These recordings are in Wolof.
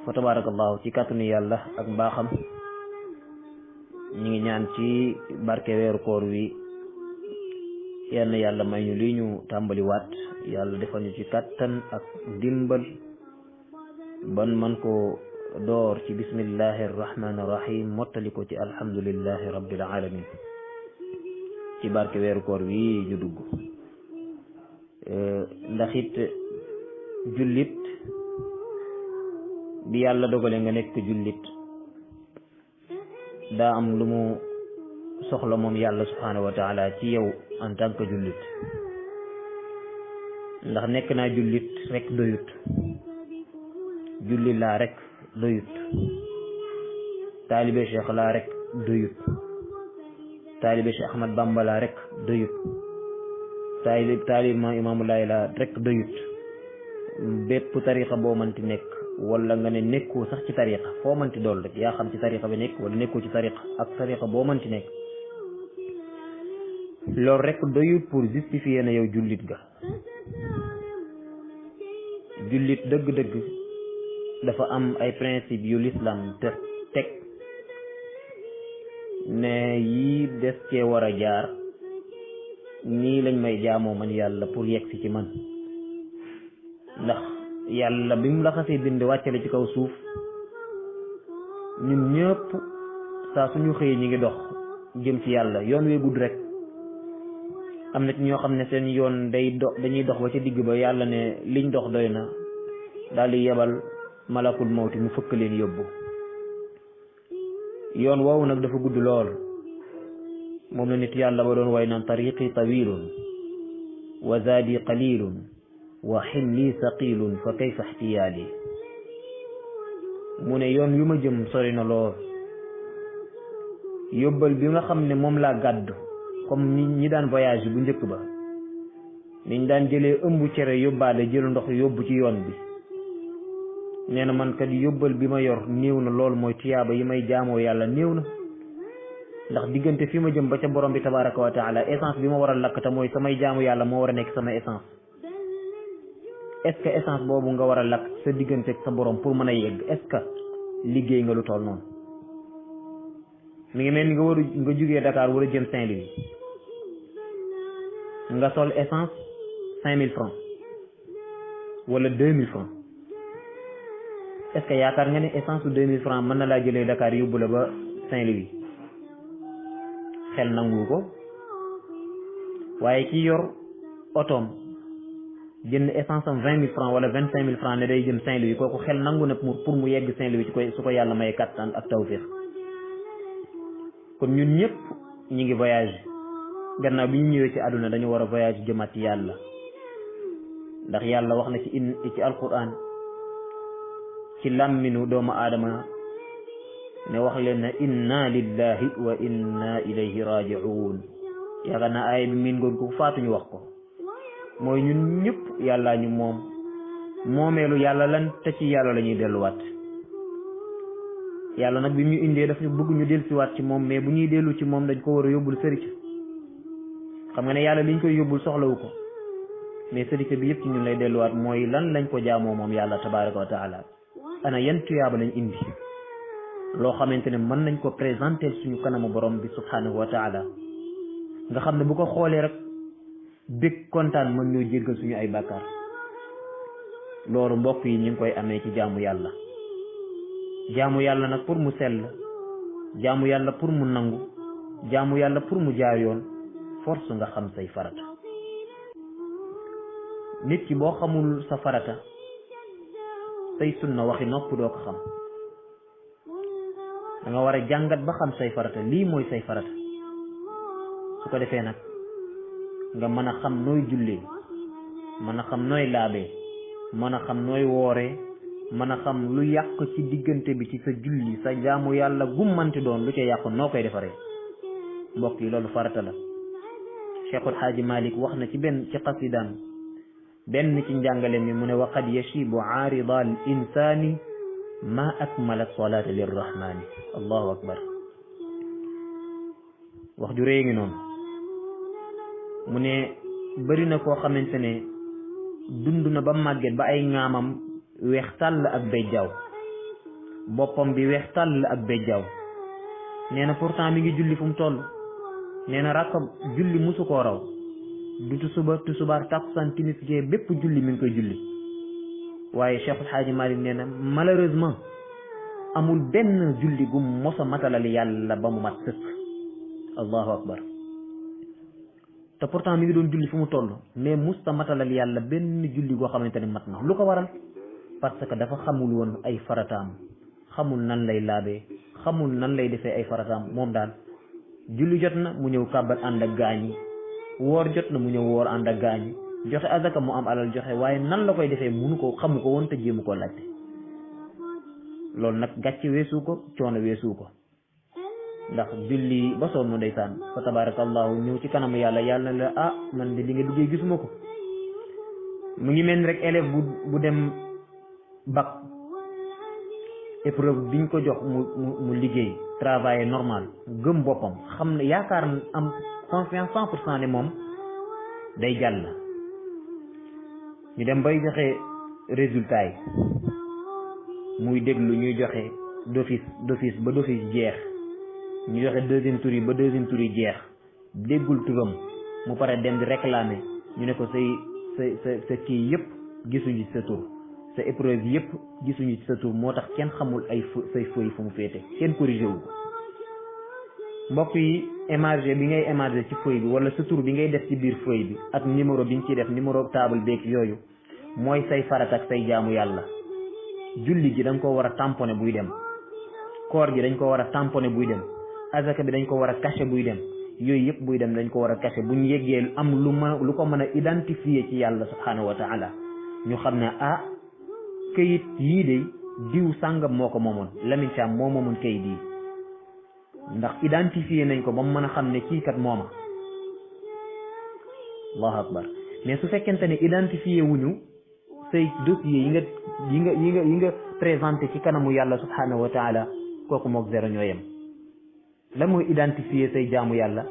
fa tabarakallahu ci kàttanu yàlla ak mbaaxam ñi ngi ñaan ci barke weeru koor wi yal na yàlla may ñu lii ñu tàmbali waat yàlla defal ñu ci kàttan ak dimbal ban man ko door ci bismillahi arrahmani irrahim mottali ko ci alhamdulillahi rabbil alamin ci barke weeru koor wi ñu dugg ndax it jullit bi yàlla dogale nga nekk jullit daa am lu mu soxla moom yàlla subhanahu wa taala ci yow en tant que jullit ndax nekk naa jullit rek doyut jullit laa rek doyut taalibe cheikh laa rek doyut taalibe cheikh ahmad bamba laa rek doyut taalib ma imaamu laay laa rek doyut bépp tariqa boo manti nekk wala nga ne nekkoo sax ci tariqa foo manti dool rek yaa xam ci tariqa bi nekk wala nekkoo ci tariqa ak tariqa boo manti nekk loolu rek doyut pour justifier na yow jullit ga jullit dëgg-dëgg dafa am ay principe yu l'islam te teg ne yii des cee war a jaar nii lañ may jaamoo man yàlla pour yegg si ci man ndax yàlla bi mu la xasee bind wàccale ci kaw suuf ñun ñëpp saa suñu xëyee ñi ngi dox jëm ci yàlla yoon wee gudd rek am na ci ñoo xam ne seen yoon dañuy dox ba ca digg ba yàlla ne liñ dox doy na daal di yebal malakul mawti mu fëkk leen yóbbu yoon woowu nag dafa gudd lool moom la nit yàlla ba doon way naan tariqi tawilun wa zaadi qalilun wa xilli saqilun fa kayfa ixtiyaali mu ne yoon yu ma jëm sori na lool yóbbal bi nga xam ne moom laa gàddu comme ñi daan voyage bu njëkk ba niñ daan jëlee ëmb cere yóbbaale jël ndox yóbbu ci yoon bi nee na man kat yóbbal bi ma yor néew na lool mooy tiyaaba yi may jaamoo yàlla néew na ndax diggante fi ma jëm ba ca borom bi tabaraka wa taala essence bi ma war a lakk te mooy samay jaamu yàlla moo war a nekk sama essence est-ce que essence boobu nga war a lakk sa diggante ak sa borom pour mën a yegg est-ce que liggéey nga lu toll noonu mi ngi mel ni nga jugee Dakar war a jëm Saint-Louis nga sol essence 5000 francs wala 2000 francs est-ce que yaakaar nga ne essence su 2000 francs mën na laa jëlee Dakar yóbbu la ba Saint-Louis xel nangu ko waaye ki yor otoom jënd essence am 20 000 francs wala 25 000 francs ne day jëm Saint-Louis kooku xel nangu na pour mu yegg Saint-Louis su ko yàlla may kattan ak tawfiq kon ñun ñëpp ñi ngi voyage gannaaw bi ñu ñëwee ci àdduna dañu war a voyage jëmaat ci yàlla ndax yàlla wax na ci alquran ci làmminu doomu aadama ne wax leen ne inna lillahi wa inna ilayhi raji'un yaakaar naa aaya bi miin ngoon ko faatuñu wax ko mooy ñun ñëpp yàllaa ñu moom moomeelu yàlla lan te ci yàlla la ñuy delluwaat yàlla nag bi ñu indee daf ñu bëgg ñu dellusiwaat ci moom mais bu ñuy dellu ci moom dañ ko war a yóbbul sëriñ xam nga ne yàlla liñ koy yóbbul soxlawu ko mais sëriñ bi yëpp ci ñun lay delluwaat mooy lan lañ ko jaamoo moom yàlla tabaraka wa taala ana yan tuyaaba lañ indi loo xamante ne mën nañ ko présenter suñu kanamu borom bi subhanahu wa taala nga xam ne bu ko xoolee rek bég kontaan mën ñoo jéggal suñu ay bàkkaar loolu mbokk yi ñu ngi koy amee ci jaamu yàlla nag pour mu sell jaamu yàlla pour mu nangu jaamu yàlla pour mu jaar yoon force nga xam say farata nit ki boo xamul sa farata say sunna waxi nopp doo ko xam da nga war a jàngat ba xam say farata lii mooy say farata su ko defee nag nga mën a xam nooy jullee mën a xam nooy laabee mën a xam nooy wooree mën a xam lu yàq ci diggante bi ci sa julli sa jaamu yàlla gummanti doon lu ca yàqu noo koy defaree mbokk yi loolu farata la Cheikhul Haaji Malik wax na ci xasidaam benn ci njàngale mi mu ne wa qad yashibu aarida al insani ma akmala salaata lirrahmani allahu akbar wax ju réy ngi noonu mu ne bëri na koo xamante ne dund na ba màgget ba ay ŋaamam weex tàll ak bejjaaw boppam bi weex tàll ak bejjaaw nee na pourtant mi ngi julli fu mu toll nee na rakka julli musu koo raw du tusubaar takkusaan timis gee bépp julli mi ngi koy julli waaye Cheikh El Hadji Malick nee na malheureusement amul benn julli gu mos a matalal yàlla ba mu mat sëkk allahu akbar te pourtant mi ngi doon julli fu mu toll mais musta matalal yàlla benn julli goo xamante ne mat na lu ko waral parce que dafa xamul woon ay farataam xamul nan lay laabee xamul nan lay defee ay farataam moom daal julli jot na mu ñëw kàbbat ànd ak gaañi woor jot na mu ñëw woor ànd ak gaañi joxe azaka mu am alal joxe waaye nan la koy defee munu ko xamu ko woon te jéemu koo laajte loolu nag gàcce weesu ko coono weesu ko ndax julli ba sonn ndeysaan fa tabarakallahu ñëw ci kanamu yàlla yàlla na la ah man de li nga liggéey gisuma ko mu ngi mel ni rek élève bu dem bac épreuve biñ ko jox mu liggéey travailler normal gëm boppam xam ne yaakaar am confiance 100% ne moom day jàll ñu dem bay joxe résultat yi muy déglu ñuy joxe d'office ba d'office jeex ñu joxe deuxième tour yi ba deuxième tour yi jeex déggul turam mu pare dem di réclamer ñu ne ko sa kii yëpp gisuñu ci sa tur sa épreuve yëpp gisuñu ci sa tur moo tax kenn xamul ay say feuille fu mu féete kenn corrigé wu mbokk yi émarger bi ngay émarger ci feuille bi wala sa tur bi ngay def ci biir feuille bi ak numéro bi nga ciy def numéro table beeg yooyu mooy say farat ak say jaamu yàlla julli ji dañ ko war a tamponné buy dem koor gi dañ ko war a tamponné buy dem azaka bi dañ ko war a caché buy dem yooyu yëpp buy dem dañ ko war a caché bu ñu yeggee am lu ko mën a identifier ci yàlla subhanahu wa taala ñu xam ne ah kayit yii de diw sàngam moo ko moomoon Lamine Thiam moo moomoon kayit yi ndax identifier nañ ko ba mu mën a xam ne kii kat mooma allahu akbar mais su fekkente ne identifier wuñu say dossier yi nga présenté ci kanamu yàlla subhanahu wa taala kooku mook zéro ñoo yem la mooy identifier say jaamu yàlla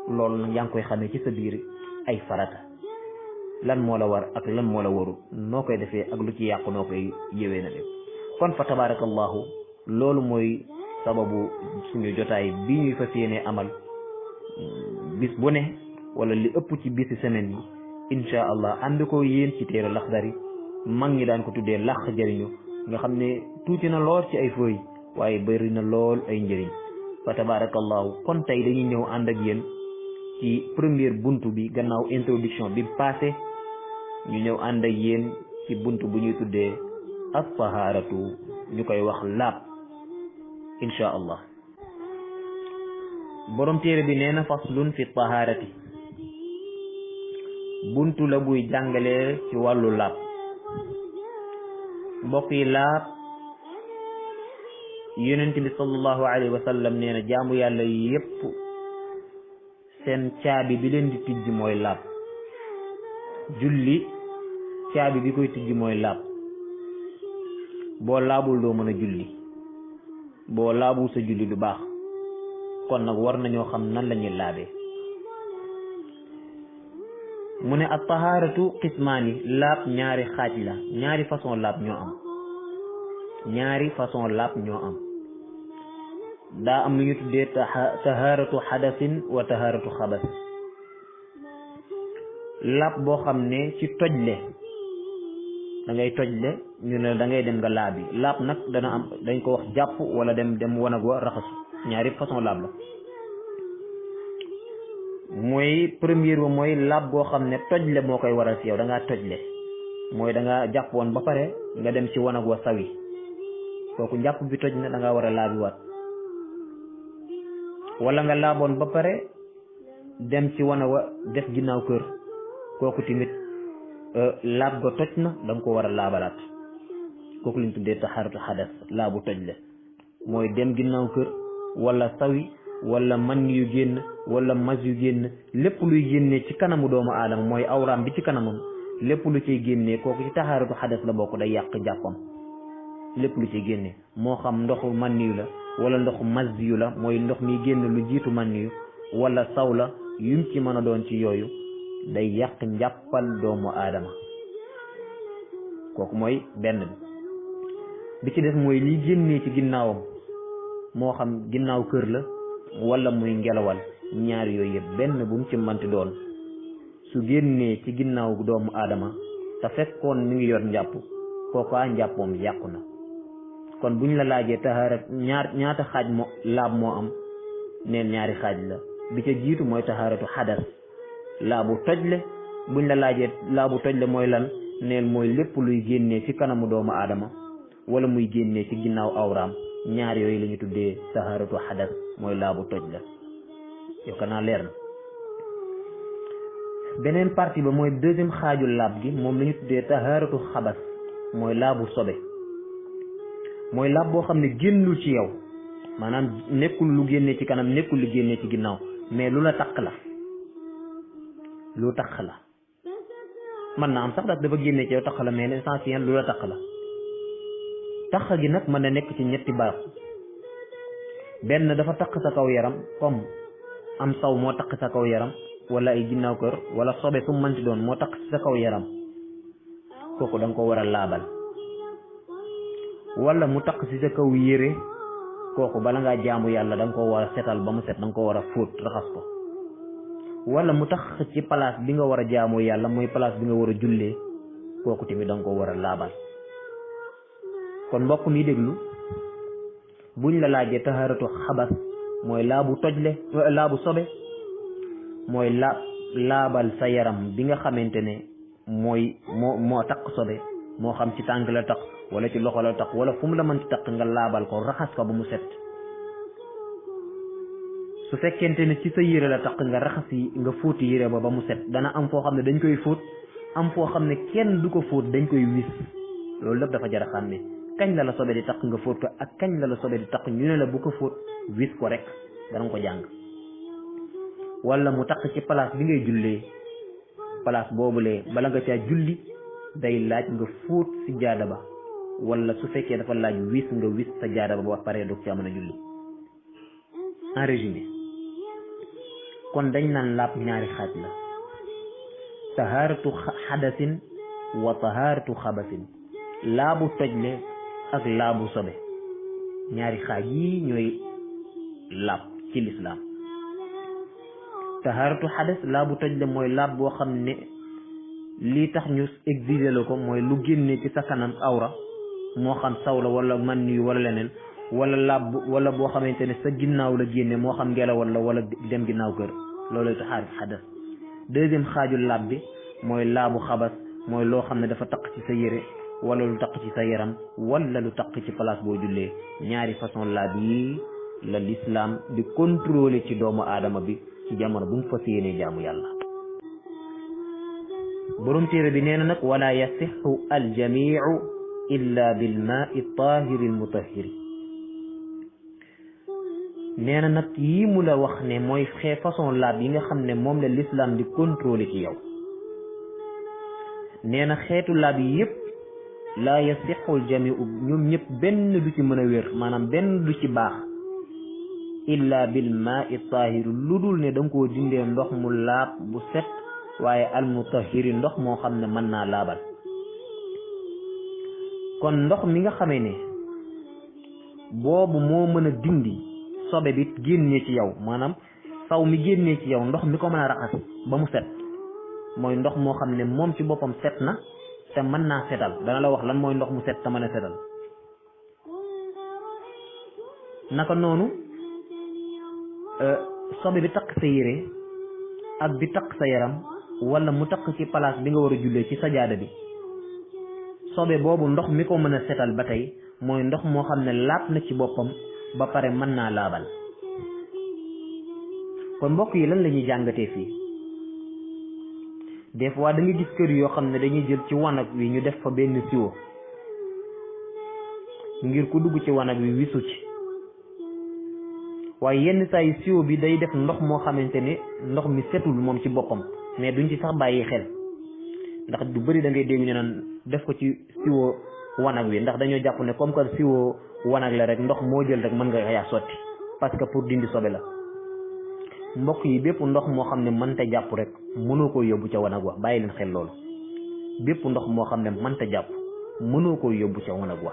loolu nag yaa ngi koy xamee ci sa biir ay farata lan moo la war ak lan moo la waru noo koy defee ak lu ci yàqu noo koy yëwee na def kon fa tabarakallahu loolu mooy sababu suñu jotaay bi ñuy fas yéene amal bis bu ne wala li ëpp ci bisi semaine yi insha allah ànd ko yéen ci téere Laxdari mag ñi daan ko tuddee lax jëriñu nga xam ne tuuti na lool ci ay feuilles waaye bëri na lool ay njëriñ fa tabarakallahu kon tey dañuy ñëw ànd ak yéen ci première buntu bi gannaaw introduction bi passé ñu ñëw ànd ak yéen ci buntu bu ñuy tuddee as-taharatu ñu koy wax laab insha allah borom téere bi nee na faslun fi taharati buntu la buy jàngale ci wàllu laab mbokk yi laab yonent bi sallallahu alayhi wa sallam nee na jaamu yàlla yépp seen caabi bi leen di tijji mooy laab julli caabi bi koy tijji mooy laab boo laabul doo mën a julli boo laabul sa julli du baax kon nag war nañoo xam nan la ñuy laabee mu ne at taharatu qismaani laab ñaari xaaj la ñaari façon laab ñoo am ñaari façon laab ñoo am daa am lu ñu tuddee taharatu xadasin wa taharatu xabas laab boo xam ne ci tojle da ngay tojle ñu ne da ngay dem nga laabi laab nag dana am dañ ko wax jàpp wala dem wanag wa raxasu ñaari façon laab la mooy première ba mooy laab boo xam ne tojle moo koy waral ci yow da ngaa tojle mooy da nga jàppoon ba pare nga dem ci wanag wa sawi kooku njàpp bi toj na da ngaa war a laabiwaat wala nga laaboon ba pare dem ci wanag wa def ginnaaw kër kooku tamit laab ga toj na da nga ko war a laabalaat kooku lañ tuddee taxaratu xadas laabu tojle mooy dem ginnaaw kër wala sawi wala man yu génn wala mas yu génn lépp luy génnee ci kanamu doomu aadama mooy awraam bi ci kanamam lépp lu ciy génnee kooku ci taxaaratu xadas la bokk day yàq jàppam lépp lu ciy génnee moo xam ndoxu man yu la wala ndoxu mas yu la mooy ndox mi génn lu jiitu man yu wala saw la yum ci mën a doon ci yooyu day yàq njàppal doomu aadama kooku mooy benn bi bi ci des mooy li génnee ci ginnaawam moo xam ginnaaw kër la wala muy ngelawal ñaar yooyu yëpp benn bu mu ci manti doon su génnee ci ginnaaw doomu aadama te fekkoon mi ngi yor njàpp kooku njàppoom yàqu na. kon buñ la laajee tahaara ñaata xaaj laab moo am neen ñaari xaaj la. bi ca jiitu mooy tahaaratu xadas laabu tojle. buñ la laajee laabu tojle mooy lan neen mooy lépp luy génnee ci kanamu doomu aadama wala muy génnee ci ginnaaw awraam ñaar yooyu la ñu tuddee tahaaratu xadas mooy laabu tojle. yow kanaa leer na. beneen partie ba mooy deuxième xaaju laab gi moom la ñu tuddee tahaaratu xabas mooy laabu sobe. mooy laab boo xam ne génnul ci yow maanaam nekkul lu génnee ci kanam nekkul lu génnee ci ginnaaw mais lu la taq la lu taq la mën na am sax dafa génnee ci yow taq la mais l'essentiel lu la taq la. taq gi nag mën na nekk ci ñetti barab. benn dafa taq sa kaw yaram comme am saw moo taq sa kaw yaram wala ay ginnaaw kër wala sobe su mënti doon moo taq sa kaw yaram kooku da nga ko war a laabal. wala mu taq ci sa kaw yére kooku bala ngaa jaamu yàlla da nga ko war a setal ba mu set da nga ko war a fóot raxas ko. wala mu tax ci place bi nga war a jaamu yàlla mooy place bi nga war a jullee kooku tamit da nga ko war a laabal. kon mbokk mi déglu buñ la laajee taharatu xabas mooy laabu tojle laabu sobe mooy laabal sa yaram bi nga xamante ne mooy moo taq sobe moo xam ci tànk la taq wala ci loxo la taq wala fu mu la mën ci taq nga laabal ko raxas ko ba mu set. su fekkente ne ci sa yére la taq nga raxas yi nga fóoti yére ba mu set. dana am foo xam ne dañ koy fóot am foo xam ne kenn du ko fóot dañ koy wis loolu lépp dafa jar a xàmme kañ la sobe di taq nga fóot ko ak kañ la sobe di taq ñu ne la bu ko fóot wis ko rek dana ko jàng. wala mu taq ci place bi ngay jullee place boobulee bala nga caa julli day laaj nga fóot si jaada ba wala su fekkee dafa laaj wis nga wis sa jaada ba pare doog caa mën a julli. en résumé kon dañ naan laab ñaari xaaj la tahaaratu xadasin wa tahaaratu xabasin laabu tojle ak laabu sobe ñaari xaaj yi ñooy laab ci lislaam. tahaaratu xadas laabu tojle mooy laab boo xam ne lii tax ñu exiger la ko mooy lu génne ci sa kanam awra moo xam saw la wala man yu wala leneen wala laab wala boo xamante ne sa ginnaaw la génne moo xam ngelawal la wala dem ginnaaw kër loolu tahaaratu xadas. deuxième xaaju laab bi mooy laabu xabas mooy loo xam ne dafa taq ci sa yére wala lu taq ci sa yaram wala lu taq ci place boo jullee. ñaari façon laab yi la l'islam di contrôler ci doomu aadama bi ci jamono bu mu fas yéenee jaamu yàlla. borom téere bi nee na nag wala yasixu aljamiu illa bil maai tahiri al mutahiri. nee na nag yii mu la wax ne mooy façon laab yi nga xam ne moom la l'islam di contrôler ci yow. nee na xeetu laab yi yëpp laa yasixu aljamiu ñoom ñëpp benn du ci mën a wér maanaam benn du ci baax illa bil maai tahiri lu dul ne da nga koo dindee ndox mu laab bu set waaye al mutahiri ndox moo xam ne mën naa laabal. kon ndox mi nga xamee ne boobu moo mën a dindi sobe bi génnee ci yow maanaam saw mi génnee ci yow ndox mi ko mën a raxas ba mu set mooy ndox moo xam ne moom ci boppam set na te mën naa setal. dana la wax lan mooy ndox mu set te mën a setal. naka noonu sobe bi takk sa yére ak bi takk sa yaram wala mu takk ci place bi nga war a jullee ci sajaada bi sobe boobu ndox mi ko mën a setal ba tey mooy ndox moo xam ne laab na ci boppam ba pare mën naa laabal. kon mbokk yi lan la ñuy jàngatee fii des fois da nga gis kër yoo xam ne dañuy jël ci wanag wi ñu def fa benn siwo ngir ku dugg ci wanag wi wisu ci waaye yenn saa yi siwo bi day def ndox moo xamante ne ndox mi setul moom ci boppam mais duñ ci sax bàyyi xel ndax du bëri da ngay dégg ñu naan def ko ci siwo wanag wi ndax dañoo jàpp ne comme que siwo wanag la rek ndox moo jël rek mën nga yaa sotti parce que pour dindi sobe la. mbokk yi bépp ndox moo xam ne mënta jàpp rek mënoo ko yóbbu ca wanag wa bàyyi leen xel loolu bépp ndox moo xam ne mënta jàpp mënoo ko yóbbu ca wanag wa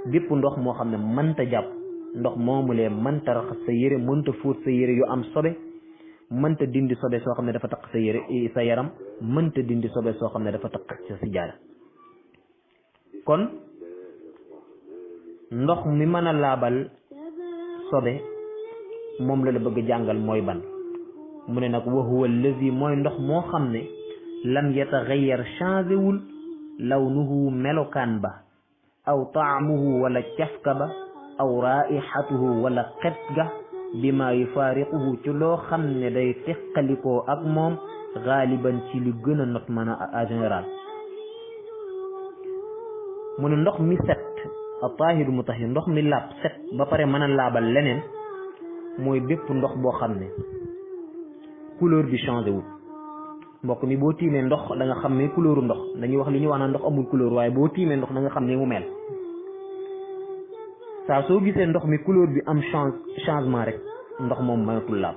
bépp ndox moo xam ne mënta jàpp ndox moomulee mënta raxas sa yére mënta fóot sa yére yu am sobe mënta dindi sobe soo xam ne dafa taq sa yére sa yaram mënta dindi sobe soo xam ne dafa taq sa sijaada kon ndox mi mën a laabal sobe moom la bëgg jàngal mooy ban mu ne nag wa huwa allazi mooy ndox moo xam ne lam yataxayyar changé wul lawnuhu melokaan ba aw taamuhu wala cafka ba aw raihatuhu wala xet ga bi ma yufaariquhu ci loo xam ne day teqalikoo ak moom xaaliban ci li gën a not mën a général mu ne ndox mi set a taahiru mutahhir ndox mi laab set ba pare mën a laabal leneen mooy bépp ndox boo xam ne couleur bi changé wul mbokk mi boo tiimee ndox da nga xam ne couleuru ndox dañuy wax li ñuy wax naan ndox amul couleur waaye boo tiimee ndox da nga xam ne mu mel saa soo gisee ndox mi couleur bi am changement rek ndox moom mënatul laab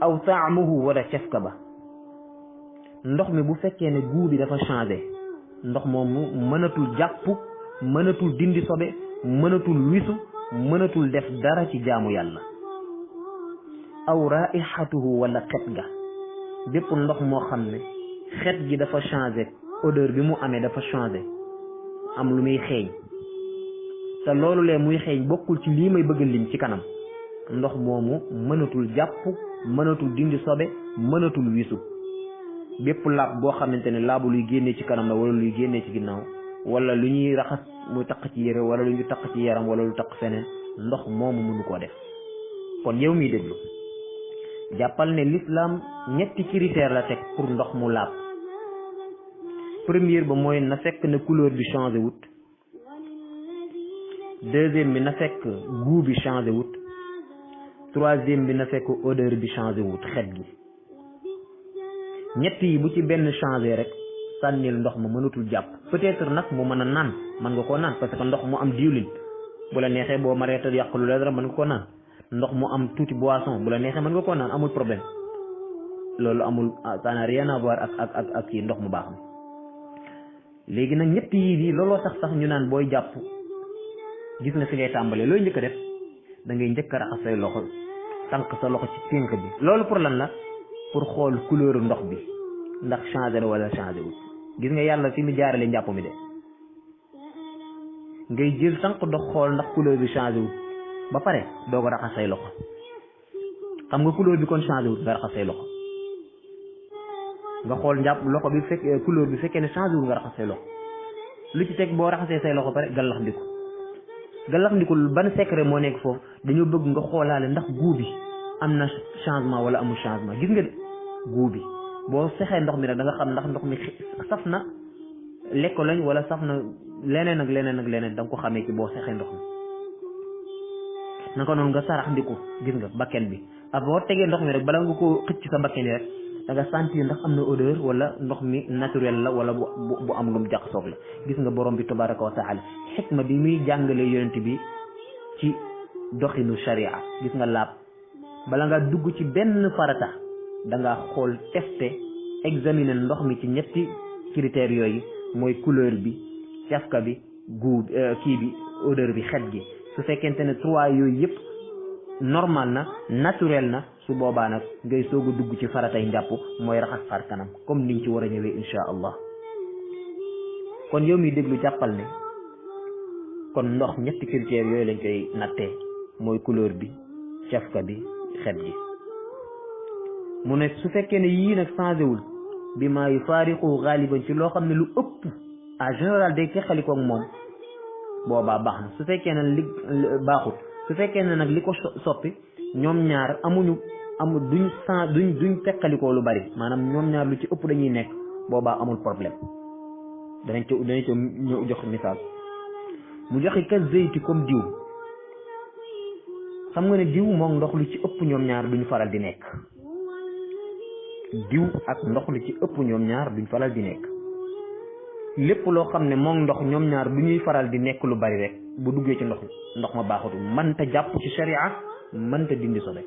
aw taamuhu wala cefka ba ndox mi bu fekkee ne goût bi dafa changé ndox moomu mënatul jàpp mënatul dindi sobe mënatul wisu mënatul def dara ci jaamu yàlla aw raihatuhu wala xet ga bépp ndox moo xam ne xet gi dafa changé odeur bi mu amee dafa changé am lu muy xeeñ te loolu lee muy xeeñ bokkul ci lii may bëgg lim ci kanam ndox moomu mënatul jàpp mënatul dindi sobe mënatul wisu bépp laab boo xamante ne laabu luy génnee ci kanam la wala luy génnee ci ginnaaw wala lu ñuy raxas muy taq ci yére wala lu ñuy taq ci yaram wala lu taq feneen ndox moomu mënu koo def kon yow miy déglu jàppal ne l'islam ñetti critère la teg pour ndox mu laab première ba mooy na fekk ne couleur bi changé wut deuxième bi na fekk goût bi changé wut troisième bi na fekk odeur bi changé wut xet gi ñett yi bu ci benn changé rek sànnil ndox ma mënatul jàpp peut-être nag mu mën a naan mën nga koo naan parce que ndox mu am diwlin bu la neexee boo maree te yàqulu la dara mën nga koo naan ndox mu am tuuti boisson bu la neexee mën nga koo naan amul problème loolu amul ça n'a rien à voir ak kii ndox mu baax mi léegi nag ñett yii bi looloo sax ñu naan booy jàpp gis nga fi ngay tàmbalee looy njëkk a def da ngay njëkk a raxas say loxo tànk sa loxo ci tënk bi loolu pour lan la pour xool couleur ndox bi ndax changé na wala changé wul gis nga yàlla fi mu jaarale njàpp mi de ngay jël tànk ndox xool ndax couleur bi changé wul ba pare doo ko raxas say loxo xam nga couleur bi kon changé wul nga raxas say loxo nga xool njàpp loxo bi fekkee couleur bi fekkee ne changé wul nga raxas say loxo lu ci teg boo raxasee say loxo pare gallax ndiku ban secret moo nekk foofu dañoo bëgg nga xoolaale ndax goût bi am na changement wala amul changement gis nga de goût bi boo sexee ndox mi nag da nga xam ndax ndox mi saf na lekk lañ wala saf na leneen ak leneen da nga ko xamee ci boo sexee ndox mi naka noonu nga sarax ndiku gis nga bakken bi boo tegee ndox mi rek bala nga ko xëcc sa bakken yi rek da nga sentir ndax am na odeur wala ndox mi naturel la wala bu am lu mu jaxasoog la gis nga borom bi tabaraka wa taala xikma bi muy jàngalee yonent bi ci doxinu sharia gis nga laab bala nga dugg ci benn farata da nga xool testé examiner ndox mi ci ñetti critères yooyu mooy couleur bi cafka bi goût kii bi odeur bi xet gi su fekkente ne trois yooyu yëpp normal na naturel na su boobaa nag ngay soog a dugg ci faratay njàpp mooy raxas xar kanam comme niñ ci war a ñëwee insha allah kon yow mi déglu jàppal ne kon ndox ñetti critères yooyu lañ koy nattee mooy couleur bi cafka bi xet gi mu ne su fekkee ne yii nag changé wul bi maa yu faariqu xaaliban ci loo xam ne lu ëpp en général day teqalikoog moom boobaa baax na su fekkee ne li baaxut su fekkee ne nag li ko soppi ñoom ñaar duñ teqalikoo lu bari maanaam ñoom ñaar lu ci ëpp dañuy nekk boobaa amul problème danañ ci ñëw jox misaal mu joxe ka zeyti comme diw xam nga ne diw moom ndox lu ci ëpp ñoom ñaar duñ faral di nekk diw ak ndox lu ci ëpp ñoom ñaar duñ faral di nekk lépp loo xam ne moom ndox ñoom ñaar du ñuy faral di nekk lu bari rek bu duggee ci ndox ma baaxatul mënta jàpp ci sharia mënta dindi sobe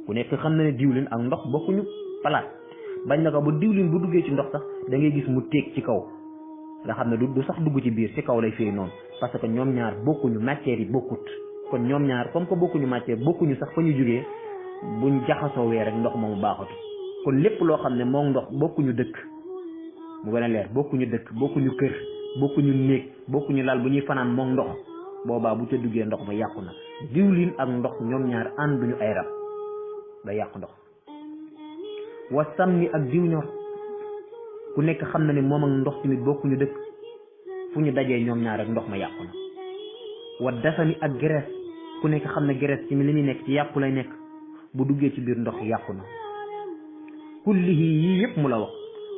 ku nekk xam na ne diwlin ak ndox bokkuñu palaat bañ na ko bu diwlin bu duggee ci ndox sax da ngay gis mu téeg ci kaw nga xam ne du sax dugg ci biir ci kaw lay firi noonu parce que ñoom ñaar bokkuñu matière yi bokkut kon ñoom ñaar comme que bokkuñu matière bokkuñu sax fa ñu jógee buñ jaxasoo wee rek ndox moomu baaxatu kon lépp loo xam ne moom ndox bokkuñu dëkk mu gën a leer bokkuñu dëkk bokkuñu kër bokkuñu néeg bokkuñu lal bu ñuy fanaan moom ndox boobaa bu ca duggee ndox ma yàqu na diwlin ak ndox ñoom ñaar ànduñu ay rab da yàqu ndox wa samni ak diw ñor ku nekk xam na ne moom ak ndox tamit bokkuñu dëkk fu ñu dajee ñoom ñaar rek ndox ma yàqu na wa dasani ak graisse ku nekk xam ne graisse ci li muy nekk ci yàpp lay nekk bu duggee ci biir ndox yàqu na kullihi yii yëpp mu la wax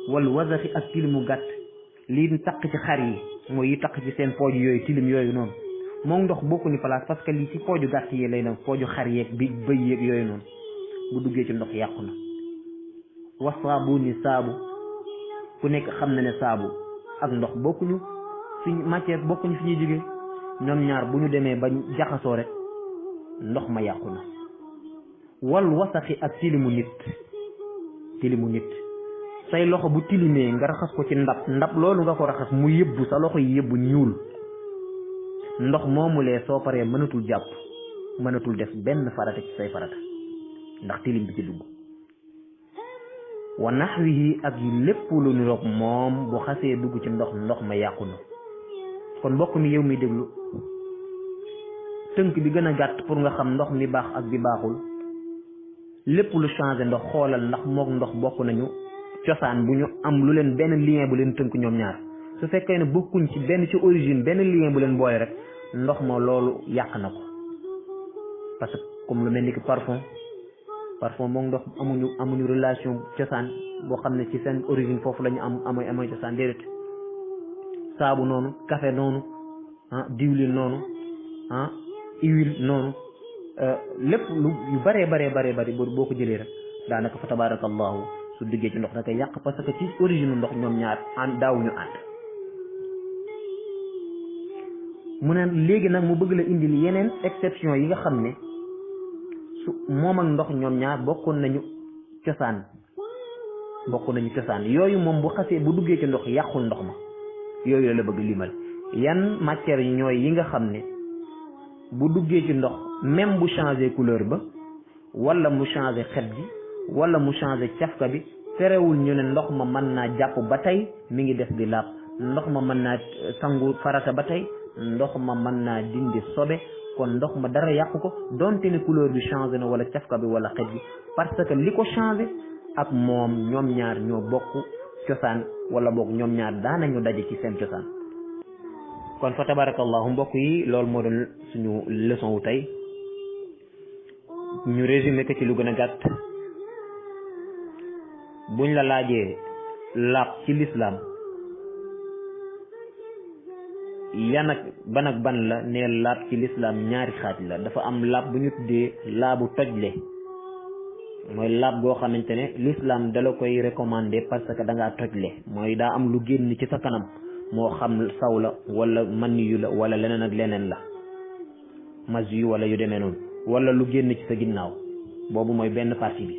wal wasaxi ak tilimu gàtt lii taq ci xar yi mooy yi taq ci seen pooj yooyu tilim yooyu noonu moom ndox bokkuñu place parce que lii ci pooju gàtt yi lay doon pooju xar yeeg bi bëy yeeg yooyu noonu bu duggee ci ndox yàqu na wasaabu ni saabu ku nekk xam na ne saabu ak ndox bokkuñu fi matière bokkuñu fi ñuy jógee ñoom ñaar bu ñu demee ba jaxasoo rek ndox ma yàqu na wal wasaxi ak tilimu nit say loxo bu tilimee nga raxas ko ci ndab loolu nga ko raxas mu yëbbu sa loxo yi yëbbu ñuul ndox moomulee soo paree mënatul jàpp mënatul def benn farata ci say farata ndax tilim bi ci dugg wa naxwihi ak yi lépp lu niroog moom bu xasee dugg ci ndox ma yàqu na kon mbokk mi yow mi déglu tënk bi gën a gàtt pour nga xam ndox mi baax ak bi baaxul lépp lu changé ndox xoolal ndax mook ndox bokk nañu cosaan bu ñu am lu leen benn lien bu leen tënk ñoom ñaar su fekkee ne bokkuñ ci benn ci origine benn lien bu leen boole rek ndox ma loolu yàq na ko parce que comme lu mel ni ki parfum moom ndox amuñu relation cosaan boo xam ne ci seen origine foofu la ñu amay cosaan déedéet saabu noonu café noonu diwlin noonu huile noonu lépp lu yu bëree bari boo ko jëlee rek daanaka fa tabarakallahu su duggee ci ndox da koy yàq parce que ci origine ndox ñoom ñaar daawuñu ànd mu ne léegi nag mu bëgg la indil yeneen exception yi nga xam ne su moom ak ndox ñoom ñaar bokkoon nañu cosaan yooyu moom bu xasee bu duggee ci ndox yàqul ndox ma yooyu la bëgg limal yan matière yi ñooy yi nga xam ne bu duggee ci ndox même bu changé couleur ba wala mu changé xet gi wala mu changé cafka bi terewul ñu ne ndox ma mën naa jàpp ba tey mi ngi def di laab ndox ma mën naa sangu farata ba tey ndox ma mën naa dindi sobe kon ndox ma dara yàqu ko donte ne couleur bi changé na wala cafka bi wala xet gi parce que li ko changé ak moom ñoom ñaar ñoo bokk cosaan wala boog ñoom ñaar daanañu daje ci seen cosaan kon fa tabarakallahu mbokk yi loolu moo doon suñu leçon wu tey ñu résumé ko ci lu gën a gàtt buñ la laajee laab ci lislaam yan ak ban la ne laab ci lislaam ñaari xaaj la dafa am laab bu ñu tuddee laabu tojle mooy laab goo xamante ne lislaam dala koy recommandé parce que da ngaa tojle mooy daa am lu génn ci sa kanam moo xam saw la wala man yu la wala leneen ak leneen la mas yu wala yu demee noonu wala lu génn ci sa ginnaaw boobu mooy benn partie bi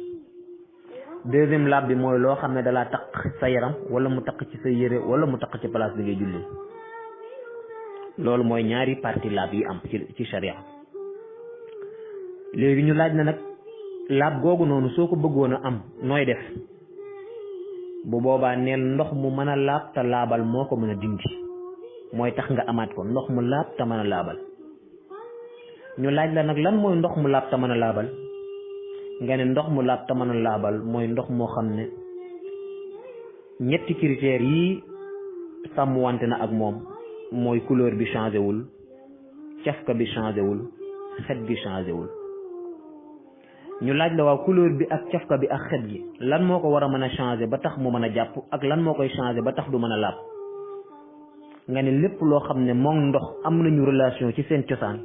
deuxième laab bi mooy loo xam ne dalaa taq sa yaram wala mu taq ci sa yére wala mu taq ci place bi ngay julli loolu mooy ñaari partie laab yi am ci sharia léegi ñu laaj na nag laab googu noonu soo ko bëggoon a am nooy def bu boobaa neel ndox mu mën a laab te laabal moo ko mën a dindi mooy tax nga amaat ko ndox mu laab te mën a laabal ñu laaj la nag lan mooy ndox mu laab te mën a laabal nga ne ndox mu laab te mën a laabal mooy ndox moo xam ne ñetti critères yi sàmmwante na ak moom mooy couleur bi changé wul cafka bi changé wul xet bi changé wul ñu laaj la waaw couleur bi ak cafka bi ak xet gi lan moo ko war a mën a changé ba tax mu mën a jàpp ak lan moo koy changé ba tax du mën a laab nga ne lépp loo xam ne moom ndox am nañu relation ci seen cosaan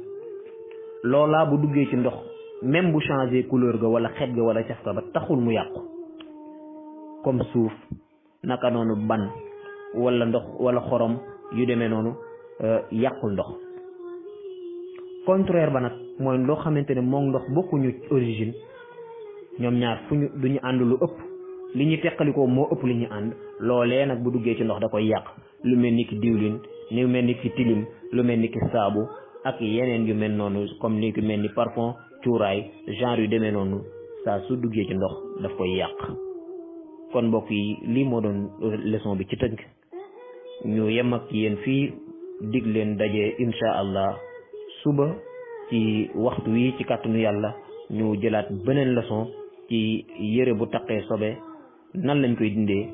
loolaa bu duggee ci ndox même bu changé couleur ga wala xet ga wala cafka ba taxul mu yàqu comme suuf naka noonu ban wala ndox wala xorom yu demee noonu yàqul ndox contraire ba nag mooy loo xamante ne moom ndox bokkuñu origine ñoom ñaar duñu ànd lu ëpp li ñu teqalikoo moo ëpp li ñu ànd loolee nag bu duggee ci ndox da koy yàq lu mel ni ki diwlin lu mel ni ki tilim lu mel ni ki saabu ak yeneen yu mel noonu comme ni ki mel ni parfum cuuraay genre yu demee noonu saa su duggee ci ndox daf koy yàq. kon mbokk yi lii moo doon leçon bi ci tënk ñu yem ak yéen fii dig leen daje insha allah suba ci waxtu wi ci kàttanu yàlla ñu jëlaat beneen leçon ci yére bu taqee sobe nan lañ koy dindee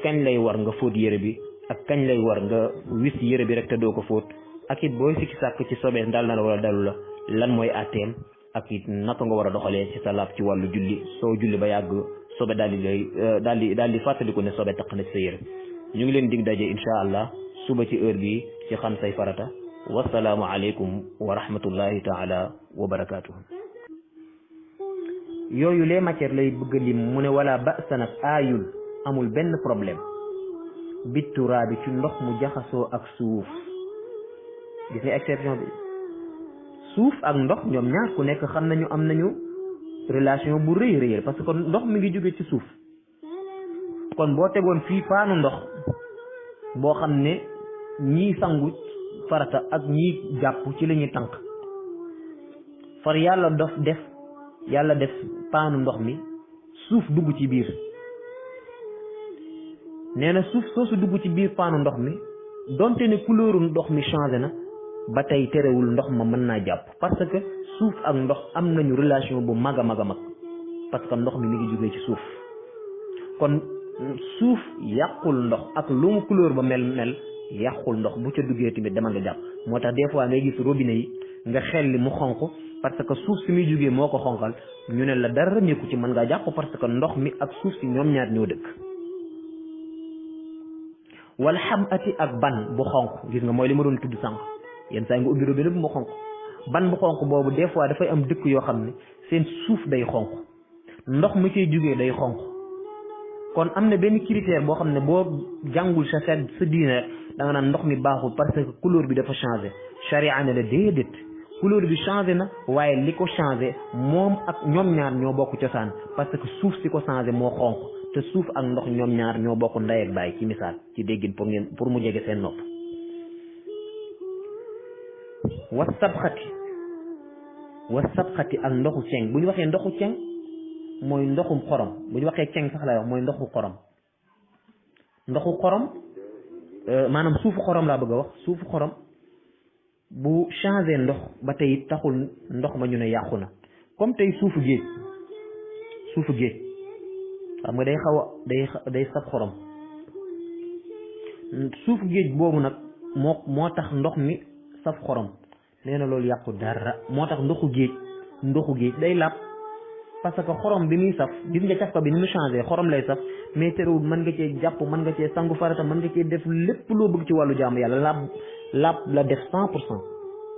kañ lay war nga fóot yére bi ak kañ lay war nga wis yére bi rek te doo ko fóot ak it booy sikki sàkk ci sobe dal na la wala dalu la lan mooy àtteem ak it naka nga war a doxalee ci sa laab ci wàllu julli soo julli ba yàgg sobe daal di fàttaliku ne sobe taq na ci sa yére. ñu ngi leen dig daje insha allah suba ci heure bi ci xam say farata wasalaamu aleykum wa rahmatullahi taala wa barakatuh. yooyu les matières lay bëgg lim mu ne wala ba'sa nag aayul amul benn problème bitturaa bi ci ndox mu jaxasoo ak suuf. gis nga exception bi suuf ak ndox ñoom ñaar ku nekk xam nañu am nañu relation bu rëy rëy parce que ndox mi ngi jóge ci suuf. kon boo tegoon fii paanu ndox boo xam ne ñii sangu farata ak ñii jàpp ci la ñuy tànk far yàlla def paanu ndox mi suuf dugg ci biir. nee na suuf soosu dugg ci biir paanu ndox mi donte ne couleuru ndox mi changé na ba tey terewul ndox ma mën naa jàpp parce que suuf ak ndox am nañu relation bu mag a mag a mag parce que ndox mi ngi jógee ci suuf. kon suuf yàqul ndox ak lu mu couleur ba mel yàqul ndox bu ca duggee tamit demal nga jàpp. moo tax des fois ngay gis robinet yi nga xel li mu xonq parce que suuf si muy jógee moo ko xonqal ñu ne la dara nekku ci mën ngaa jàpp parce que ndox mi ak suuf si ñoom ñaar ñoo dëkk. wala xam ati ak ban bu xonq gis nga mooy li ma doon tudd sànq yenn saa nga ubbi robinet bu mu xonq ban bu xonq boobu des fois dafay am dëkk yoo xam ne seen suuf day xonq ndox mi ciy jógee day xonq. kon am na benn critère boo xam ne boo jàngul sa diine da nga naan ndox mi baaxul parce que couleur bi dafa changé charia ne la déedéet couleur bi changé na waaye li ko changé moom ak ñoom ñaar ñoo bokk cosaan parce que suuf si ko changé moo xonq te suuf ak ndox ñoom ñaar ñoo bokk ndey ak baay ci misaal ci déggin pour mu jege seen nopp. was sabxati ak ndoxu ceng bu ñu waxee ndoxu ceng mooy ndoxum xorom bu ñu waxee ceng sax lay wax mooy ndoxu xorom maanaam suufu xorom laa bëgg a wax suufu xorom bu changé ndox ba tey taxul ndox ma ñu ne yàqu na comme tey suufu géej xam nga day saf xorom suufu géej boobu nag moo tax ndox mi saf xorom nee na loolu yàqu dara moo tax ndoxu géej day làpp parce que xorom bi muy saf gis nga caf ka bi ni mu changé xorom lay saf mais terewul mën nga cee jàpp mën nga cee sangu farata mën nga cee def lépp loo bëgg ci wàllu jaamu yàlla laab la def 100%.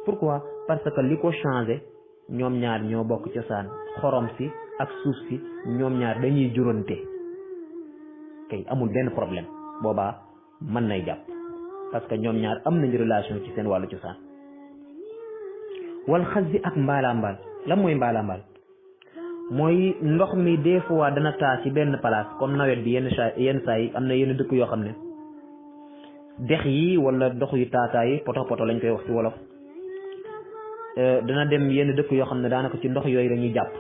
pourquoi parce que li ko changé ñoom ñaar ñoo bokk cosaan xorom si ak suuf si ñoom ñaar dañuy juróonte kay amul benn problème boobaa mën nay jàpp parce que ñoom ñaar am nañu relation ci seen wàllu cosaan. wal xas bi ak mbaalaambaal lan mooy mbaalaambaal mooy ndox mi des fois dana taa ci benn place comme nawet bi yenn saa yi am na yenn dëkk yoo xam ne dex yi wala ndox yu taataa yi poto lañ koy wax ci wolof dana dem yenn dëkk yoo xam ne daanaka ci ndox yooyu dañuy jàpp.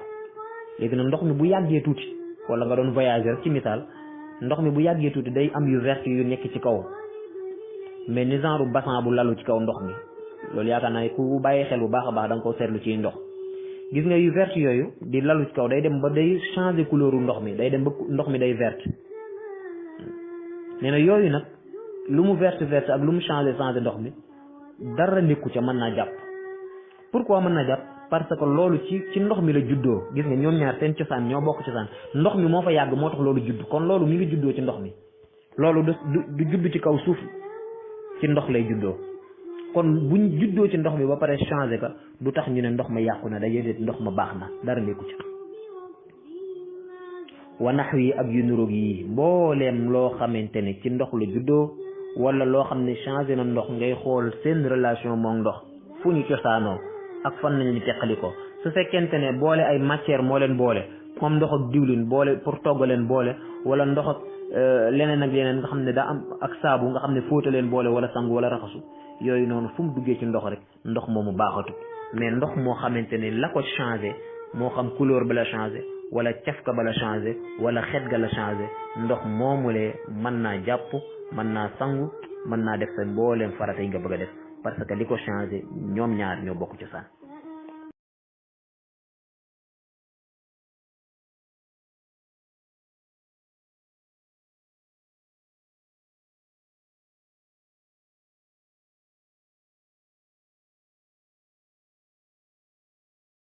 léegi nag ndox mi bu yàggee tuuti wala nga doon voyager ci misaal ndox mi bu yàggee tuuti day am yu vert yu nekk ci kaw mais ni genre bassin bu lalu ci kaw ndox mi loolu yaakaar naa ne ku bàyyi xel bu baax a baax da nga ko seetlu ci ndox. gis nga yu vert yooyu di lalu ci kaw day dem ba day changer couleur ndox mi day dem ba ndox mi day vert nee na yooyu nag lu mu vert ak lu mu changer ndox mi dara nekku ca mën naa jàpp. pourquoi mën naa jàpp parce que loolu ci ndox mi la juddoo gis nga ñoom ñaar seen cosaan ñoo bokk cosaan ndox mi moo fa yàgg moo tax loolu judd kon loolu mi ngi juddoo ci ndox mi loolu du judd ci kaw suuf ci ndox lay juddoo. kon buñ juddoo ci ndox mi ba pare changé ka du tax ñu ne ndox ma yàqu na day déet ndox ma baax na dara nekku ci. wa nax yi ak yu nuróog yi mbooleem loo xamante ne ci ndox la juddoo wala loo xam ne changé na ndox ngay xool seen relation moom ndox fu ñu cosaanoo ak fan nañu ñu teqali ko su fekkente ne boole ay matière moo leen boole comme ndox ak diwlin boole pour togg leen boole wala ndox ak leneen ak leneen nga xam ne daa am ak saabu nga xam ne fóota leen boole wala sangu wala raxasu yooyu noonu fu mu duggee ci ndox rek ndox moomu baaxatu mais ndox moo xamante ne la ko changé moo xam couleur ba la changé wala cafka ba la changé wala xet ga la changé ndox moomulee mën naa jàpp mën naa sangu mën naa def sa mbooleem farata yi nga bëgg a def parce que li ko changé ñoom ñaar ñoo bokk ci saan